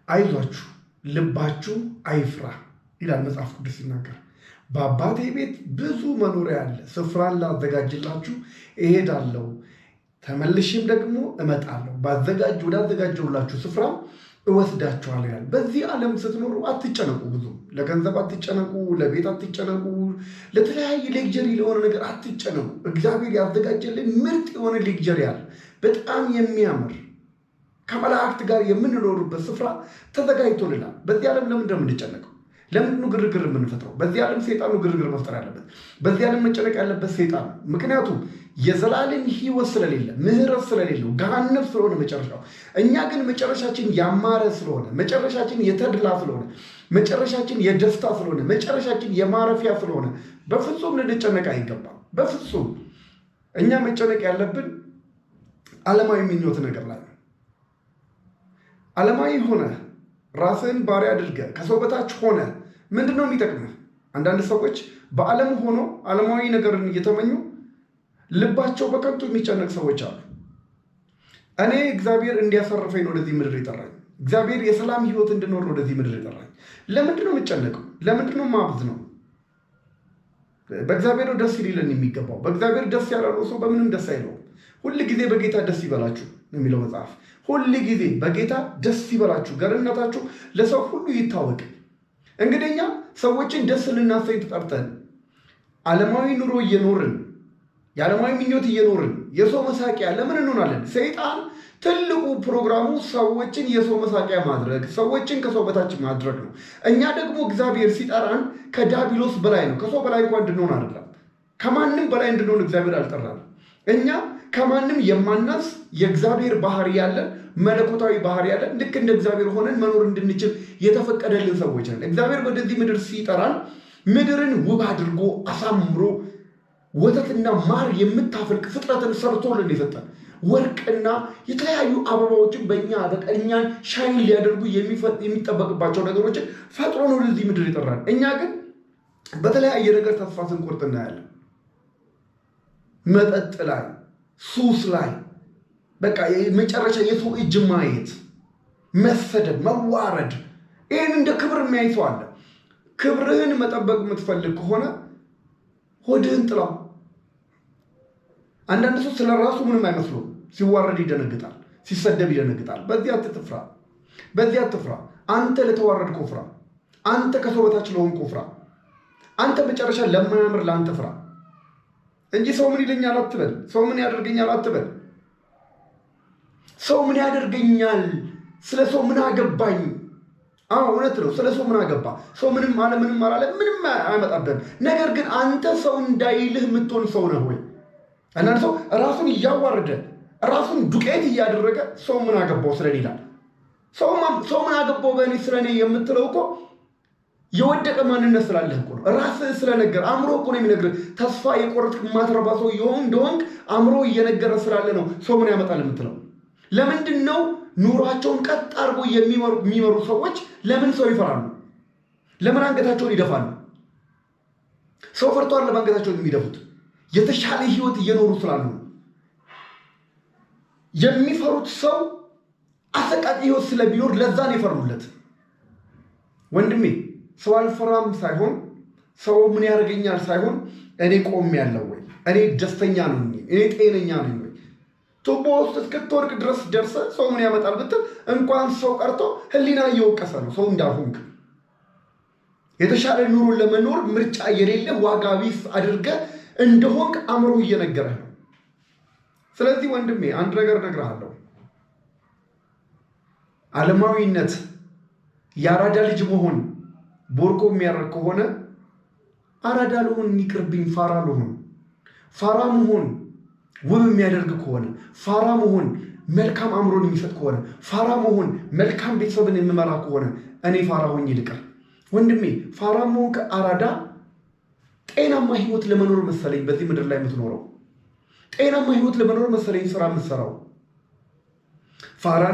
አይዟችሁ ልባችሁ አይፍራ ይላል መጽሐፍ ቅዱስ ሲናገር። በአባቴ ቤት ብዙ መኖሪያ አለ፣ ስፍራን ላዘጋጅላችሁ እሄዳለሁ፣ ተመልሼም ደግሞ እመጣለሁ፣ ወዳዘጋጀሁላችሁ ስፍራ እወስዳችኋለሁ ይላል። በዚህ ዓለም ስትኖሩ አትጨነቁ፣ ብዙ ለገንዘብ አትጨነቁ፣ ለቤት አትጨነቁ፣ ለተለያየ ሌክጀሪ ለሆነ ነገር አትጨነቁ። እግዚአብሔር ያዘጋጀልን ምርጥ የሆነ ሌክጀሪ አለ፣ በጣም የሚያምር ከመላእክት ጋር የምንኖሩበት ስፍራ ተዘጋጅቶልናል። በዚህ ዓለም ለምንድን ነው የምንጨነቀው? ለምንድን ነው ግርግር የምንፈጥረው? በዚህ ዓለም ሰይጣን ነው ግርግር መፍጠር ያለበት። በዚህ ዓለም መጨነቅ ያለበት ሰይጣን ነው። ምክንያቱም የዘላለም ሕይወት ስለሌለ፣ ምሕረት ስለሌለው፣ ገሃነም ስለሆነ መጨረሻው። እኛ ግን መጨረሻችን ያማረ ስለሆነ፣ መጨረሻችን የተድላ ስለሆነ፣ መጨረሻችን የደስታ ስለሆነ፣ መጨረሻችን የማረፊያ ስለሆነ በፍጹም ልንጨነቅ አይገባም። በፍጹም እኛ መጨነቅ ያለብን ዓለማዊ ምኞት ነገር ላይ ነው። ዓለማዊ ሆነ ራስን ባሪያ አድርገ ከሰው በታች ሆነ ምንድን ነው የሚጠቅምህ? አንዳንድ ሰዎች በዓለም ሆኖ ዓለማዊ ነገርን እየተመኙ ልባቸው በከንቱ የሚጨነቅ ሰዎች አሉ። እኔ እግዚአብሔር እንዲያሳርፈኝ ነው ወደዚህ ምድር የጠራኝ። እግዚአብሔር የሰላም ሕይወት እንድኖር ነው ወደዚህ ምድር የጠራኝ። ለምንድን ነው የምጨነቀው? ለምንድን ነው ማብዝ ነው? በእግዚአብሔር ደስ ሊለን የሚገባው። በእግዚአብሔር ደስ ያላለው ሰው በምንም ደስ አይለውም። ሁል ጊዜ በጌታ ደስ ይበላችሁ የሚለው መጽሐፍ። ሁል ጊዜ በጌታ ደስ ይበላችሁ፣ ገርነታችሁ ለሰው ሁሉ ይታወቅ። እንግዲህ እኛ ሰዎችን ደስ ልናሰኝ ተጠርተን ዓለማዊ ኑሮ እየኖርን የዓለማዊ ምኞት እየኖርን የሰው መሳቂያ ለምን እንሆናለን? ሰይጣን ትልቁ ፕሮግራሙ ሰዎችን የሰው መሳቂያ ማድረግ፣ ሰዎችን ከሰው በታች ማድረግ ነው። እኛ ደግሞ እግዚአብሔር ሲጠራን ከዲያብሎስ በላይ ነው። ከሰው በላይ እንኳን እንድንሆን አይደለም፣ ከማንም በላይ እንድንሆን እግዚአብሔር አልጠራንም። እኛ ከማንም የማናስ የእግዚአብሔር ባህሪ ያለን መለኮታዊ ባህሪ ያለን ልክ እንደ እግዚአብሔር ሆነን መኖር እንድንችል የተፈቀደልን ሰዎች ነን። እግዚአብሔር ወደዚህ ምድር ሲጠራን ምድርን ውብ አድርጎ አሳምሮ ወተትና ማር የምታፈልቅ ፍጥረትን ሰርቶልን የሰጠን፣ ወርቅና የተለያዩ አበባዎችን በእኛን ሻይን ሊያደርጉ የሚጠበቅባቸው ነገሮችን ፈጥሮ ነው ወደዚህ ምድር የጠራን። እኛ ግን በተለያየ ነገር ተስፋ ስንቆርጥ እናያለን። መጠጥ ላይ፣ ሱስ ላይ፣ በቃ መጨረሻ የሰው እጅ ማየት፣ መሰደብ፣ መዋረድ፣ ይህን እንደ ክብር የሚያይ ሰው አለ። ክብርህን መጠበቅ የምትፈልግ ከሆነ ሆድህን ጥላው። አንዳንድ ሰው ስለ ራሱ ምንም አይመስለውም። ሲዋረድ ይደነግጣል፣ ሲሰደብ ይደነግጣል። በዚህ አትፍራ፣ በዚህ አትፍራ። አንተ ለተዋረድከው ፍራ። አንተ ከሰው በታች ለሆንከው ፍራ። አንተ መጨረሻ ለማያምር ለአንተ ፍራ እንጂ ሰው ምን ይለኛል አትበል። ሰው ምን ያደርገኛል አትበል። ሰው ምን ያደርገኛል፣ ስለ ሰው ምን አገባኝ? አዎ እውነት ነው። ስለ ሰው ምን አገባ? ሰው ምንም አለ ምንም አላለ ምንም አይመጣብህም። ነገር ግን አንተ ሰው እንዳይልህ የምትሆን ሰው ነህ ወይ? አንዳንድ ሰው ራሱን እያዋረደ ራሱን ዱቄት እያደረገ ሰው ምን አገባው ስለኔ ይላል። ሰው ምን አገባው በእኔ ስለኔ የምትለው እኮ የወደቀ ማንነት ስላለህ እኮ ነው። ራስህ ስለነገር አእምሮ እኮ ነው የሚነግርህ። ተስፋ የቆረጥክ የማትረባ ሰው እንደሆንክ አእምሮ እየነገረ ስላለ ነው ሰው ምን ያመጣል የምትለው። ለምንድን ነው ኑሯቸውን ቀጥ አድርጎ የሚመሩ ሰዎች ለምን ሰው ይፈራሉ? ለምን አንገታቸውን ይደፋሉ? ሰው ፈርቷል ለማንገታቸውን የሚደፉት የተሻለ ህይወት እየኖሩ ስላሉ። የሚፈሩት ሰው አሰቃቂ ህይወት ስለሚኖር ለዛ ነው የፈሩለት። ወንድሜ ሰው አልፈራም ሳይሆን ሰው ምን ያደርገኛል ሳይሆን እኔ ቆሜያለሁ ወይ? እኔ ደስተኛ ነኝ? እኔ ጤነኛ ነኝ ወይ? ቱቦ ውስጥ እስክትወድቅ ድረስ ደርሰ ሰው ምን ያመጣል ብትል እንኳን ሰው ቀርቶ ህሊና እየወቀሰ ነው ሰው እንዳልሆንክ። የተሻለ ኑሮ ለመኖር ምርጫ የሌለ ዋጋ ቢስ አድርገ እንደሆንክ አእምሮ እየነገረህ ነው። ስለዚህ ወንድሜ አንድ ነገር እነግርሃለሁ። ዓለማዊነት የአራዳ ልጅ መሆን ቦርኮ የሚያደርግ ከሆነ አራዳ ልሆን ይቅርብኝ፣ ፋራ ልሆን። ፋራ መሆን ውብ የሚያደርግ ከሆነ፣ ፋራ መሆን መልካም አእምሮን የሚሰጥ ከሆነ፣ ፋራ መሆን መልካም ቤተሰብን የሚመራ ከሆነ እኔ ፋራ ሆኜ ልቀር። ወንድሜ ፋራ መሆን ከአራዳ ጤናማ ህይወት ለመኖር መሰለኝ በዚህ ምድር ላይ የምትኖረው። ጤናማ ህይወት ለመኖር መሰለኝ ስራ የምትሰራው። ፋራ